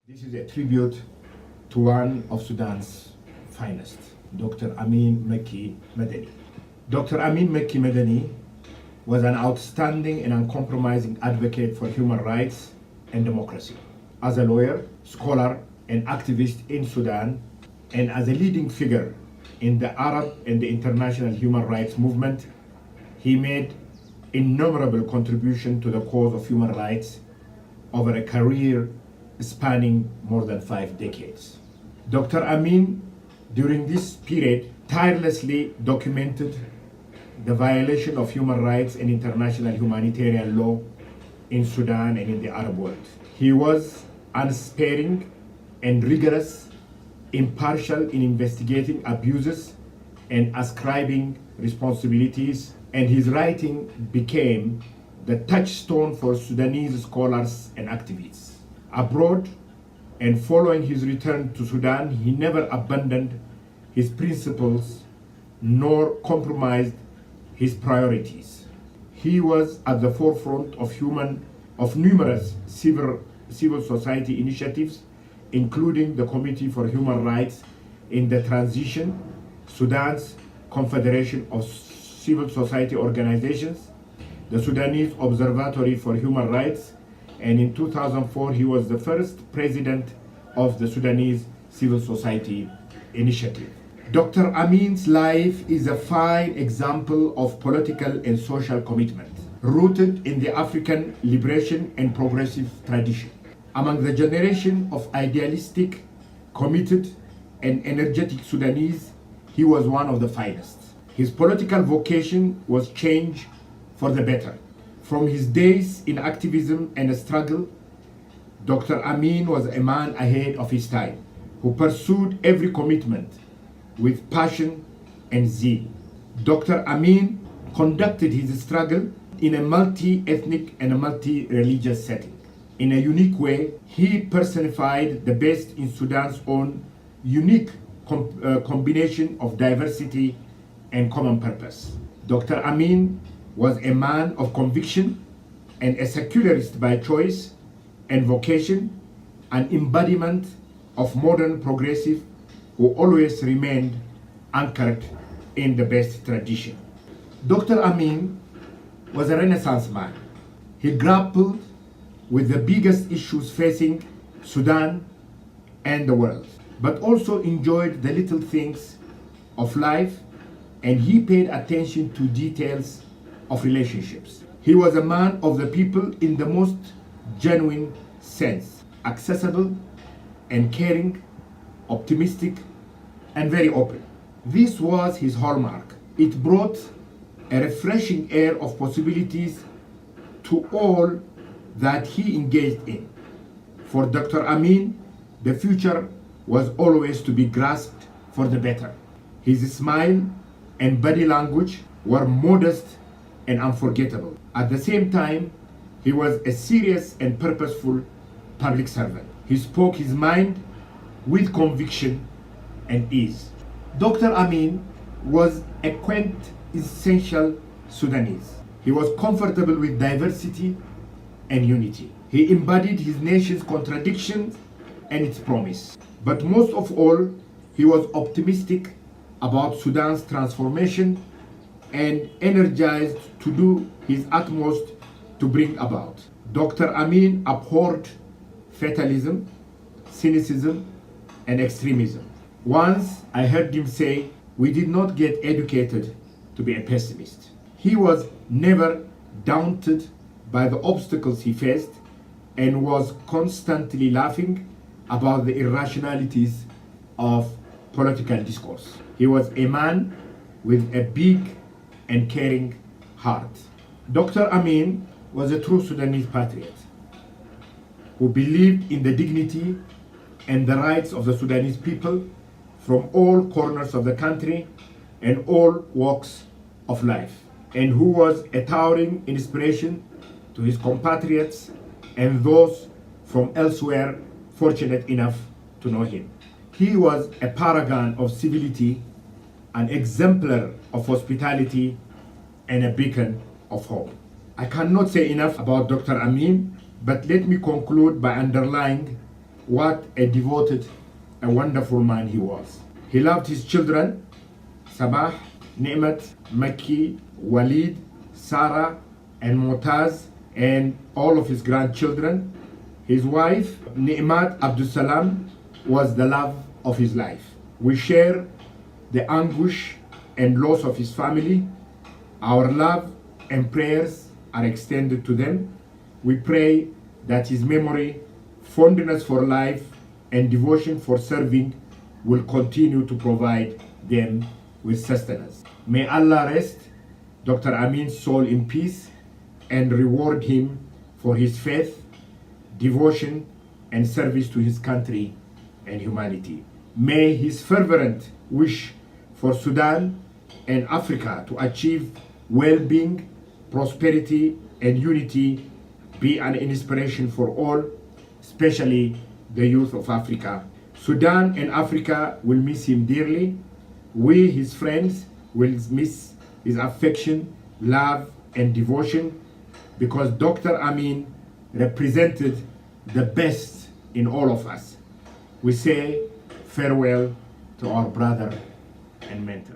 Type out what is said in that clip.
This is a tribute to one of Sudan's finest, Dr. Amin Mekki Medani. Dr. Amin Mekki Medani was an outstanding and uncompromising advocate for human rights and democracy. As a lawyer, scholar, and activist in Sudan, and as a leading figure in the Arab and the international human rights movement, he made innumerable contributions to the cause of human rights over a career spanning more than 5 decades. Dr. Amin, during this period, tirelessly documented the violation of human rights and international humanitarian law in Sudan and in the Arab world. He was unsparing and rigorous, impartial in investigating abuses and ascribing responsibilities, and his writing became the touchstone for Sudanese scholars and activists. Abroad and following his return to Sudan, he never abandoned his principles nor compromised his priorities. He was at the forefront of numerous civil society initiatives, including the Committee for Human Rights in the Transition, Sudan's Confederation of Civil Society Organizations, the Sudanese Observatory for Human Rights, and in 2004 he was the first president of the Sudanese Civil Society Initiative. Dr. Amin's life is a fine example of political and social commitment, rooted in the African liberation and progressive tradition. Among the generation of idealistic, committed, and energetic Sudanese, he was one of the finest. His political vocation was change for the better. From his days in activism and struggle, Dr. Amin was a man ahead of his time, who pursued every commitment with passion and zeal. Dr. Amin conducted his struggle in a multi-ethnic and a multi-religious setting. In a unique way, he personified the best in Sudan's own unique combination of diversity and common purpose. Dr. Amin was a man of conviction and a secularist by choice and vocation, an embodiment of modern progressive who always remained anchored in the best tradition. Dr. Amin was a Renaissance man. He grappled with the biggest issues facing Sudan and the world, but also enjoyed the little things of life, and he paid attention to details of relationships. He was a man of the people in the most genuine sense, accessible and caring, optimistic and very open. This was his hallmark. It brought a refreshing air of possibilities to all that he engaged in. For Dr. Amin, the future was always to be grasped for the better. His smile and body language were modest and unforgettable. At the same time, he was a serious and purposeful public servant. He spoke his mind with conviction and ease. Dr. Amin was a quintessential Sudanese. He was comfortable with diversity and unity. He embodied his nation's contradictions and its promise. But most of all, he was optimistic about Sudan's transformation and energized to do his utmost to bring about. Dr. Amin abhorred fatalism, cynicism, and extremism. Once I heard him say, "We did not get educated to be a pessimist." He was never daunted by the obstacles he faced and was constantly laughing about the irrationalities of political discourse. He was a man with a big and caring heart. Dr. Amin was a true Sudanese patriot who believed in the dignity and the rights of the Sudanese people from all corners of the country and all walks of life, and who was a towering inspiration to his compatriots and those from elsewhere fortunate enough to know him. He was a paragon of civility, an exemplar of hospitality, and a beacon of hope. I cannot say enough about Dr. Amin, but let me conclude by underlining what a devoted, a wonderful man he was. He loved his children, Sabah, Ni'mat, Mekki, Walid, Sarah, and Mutaz, and all of his grandchildren. His wife, Ni'mat Abdul was the love of his life. We share the anguish and loss of his family. Our love and prayers are extended to them. We pray that his memory, fondness for life, and devotion for serving will continue to provide them with sustenance. May Allah rest Dr. Amin's soul in peace and reward him for his faith, devotion, and service to his country and humanity. May his fervent wish for Sudan and Africa to achieve well-being, prosperity, and unity be an inspiration for all, especially the youth of Africa. Sudan and Africa will miss him dearly. We, his friends, will miss his affection, love, and devotion, because Dr. Amin represented the best in all of us. We say farewell to our brother and mentor.